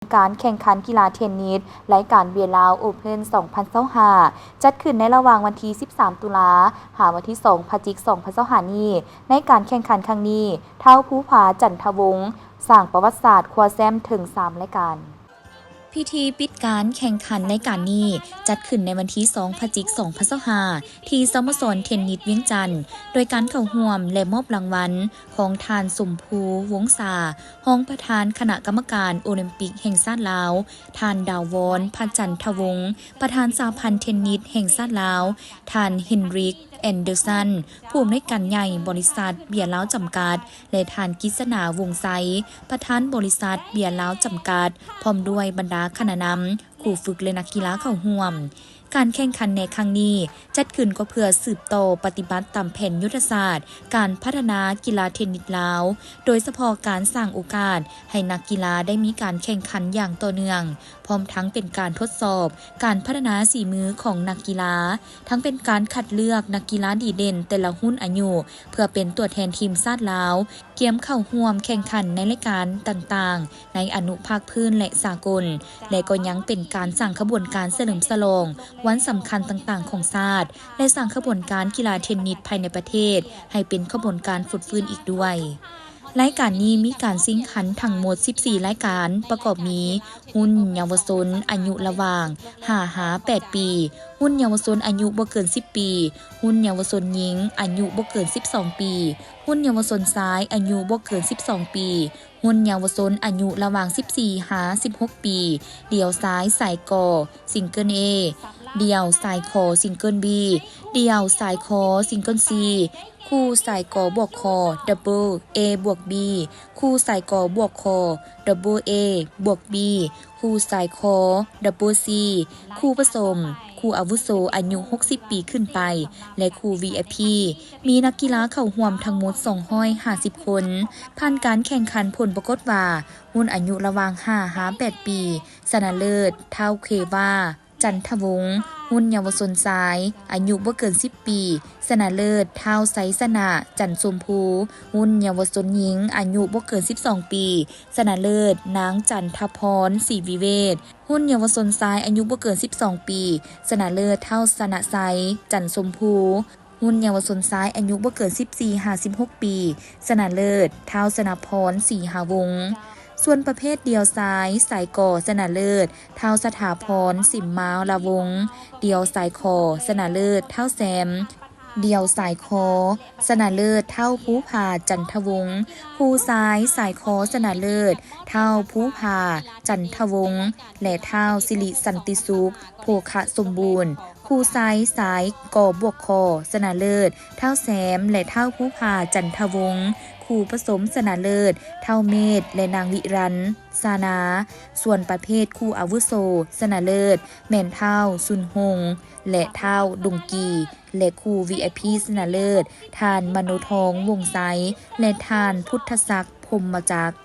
การแข่งขันกีฬาเทนนิสรายการเวียร์ลาวโอเพ่น2025จัดขึ้นในระหว่างวันที่13ตุลาหาวันที่2พฤศจิกายน2025นี้ในการแข่งขันครั้งนี้เท้าภูผาจันทวงศ์สร้างประวัติศาสตร์คว้าแชมป์ถึง3รายการพิธีปิดการแข่งขันในการนี้จัดขึ้นในวันที่2พฤศจิกายน2025ที่สโมสรเทนนิสเวียงจันทน์โดยการเข้าร่วมและมอบรางวัลของทานสมภูวงศารองประธานคณะกรรมการโอลิมปิกแห่งชาติลาวทานดาววอนพจันทวงศ์ประธานสหพันธ์เทนนิสแห่งชาติลาวทานเฮนริกแอนเดอร์สันผู้อำนวยการใหญ่บริษัทเบียร์ลาวจำกัดและทานกิษณาวงไซประธานบริษัทเบียร์ลาวจำกัดพร้อมด้วยบรรดาคณะนำครูฝึกและนักกีฬาเข้าร่วมการแข่งขันในครั้งนี้จัดขึ้นก็เพื่อสืบต่อปฏิบัติตามแผนยุทธศาสตร์การพัฒนากีฬาเทนนิสลาวโดยเฉพาะการสร้างโอกาสให้นักกีฬาได้มีการแข่งขันอย่างต่อเนื่องพร้อมทั้งเป็นการทดสอบการพัฒนาฝีมือของนักกีฬาทั้งเป็นการคัดเลือกนักกีฬาดีเด่นแต่ละรุ่นอายุเพื่อเป็นตัวแทนทีมชาติลาวเกียมเข้าร่วมแข่งขันในรายการต่างๆในอนุภาคพื้นและสากลและก็ยังเป็นการสร้างขบวนการเฉลิมฉลองวันสำคัญต่างๆของชาติและสร้างขบวนการกีฬาเทนนิสภายในประเทศให้เป็นขบวนการฝึกฟื้นอีกด้วยรายการนี้มีการซิ่งขันทั้งหมด14รายการประกอบมีหุ้นเยาวชนอายุระหว่าง5-8 ปีหุ้นเยาวชนอายุบ่เกิน10ปีหุ้นเยาวชนหญิงอายุบ่เกิน12ปีหุ้นเยาวชนชายอายุบ่เกิน12ปีหุ้นเยาวชนอายุระหว่าง14-16 ปีเดี่ยวซ้ายสายกอซิงเกิล A เดี่ยวสายคอซิงเกิล B เดี่ยวสายคอซิงเกิล C คู่สายกอบวกคอดับเบิล A บวก B คู่สายกอบวกคอดับเบิล A บวก B คู่สายคอดับเบิล C คู่ผสมคู่อาวุโสอายุ60 ปีขึ้นไปและคู่ VIP มีนักกีฬาเข้าร่วมทั้งหมด250 คนผ่านการแข่งขันผลปรากฏว่ารุ่นอายุระหว่าง5-8 ปีชนะเลิศเท้าเควาจันทวงศ์หุ้นเยาวชนชายอายุบ่เกิน10ปีชนะเลิศเท้าไซสนะจันทร์ชมพูหุ้นเยาวชนหญิงอายุบ่เกิน12ปีชนะเลิศนางจันทพรศรีวิเวศหุ้นเยาวชนชายอายุบ่เกิน12ปีชนะเลิศเท้าสนะไซจันทร์ชมพูหุ้นเยาวชนชายอายุบ่เกิน14-16 ปีชนะเลิศเท้าสนพรศรีหาวงศ์ส่วนประเภทเดียวซ้ายสายก่อชนะเลิศเท้าสถาพรสิมมาละวงเดียวสายคอชนะเลิศเท้าแซมเดียวสายคอชนะเลิศเท้าภูผาจันทวงศ์คู่ซ้ายสายคอชนะเลิศเท้าภูผาจันทวงศ์และเท้าสิริสันติสุขโภคะสมบูรณ์คู่ซ้ายสายก่อบวกคอชนะเลิศเท้าแซมและเท้าภูผาจันทวงศ์คู่ผสมชนะเลิศเท่าเมธและนางวิรันซานาส่วนประเภทคู่อาวุโสชนะเลิศแม่นเท่าซุนฮงและเท่าดงกีและคู่ VIP ชนะเลิศทานมโนทองวงไซและทานพุทธศักดิ์พรหมจักร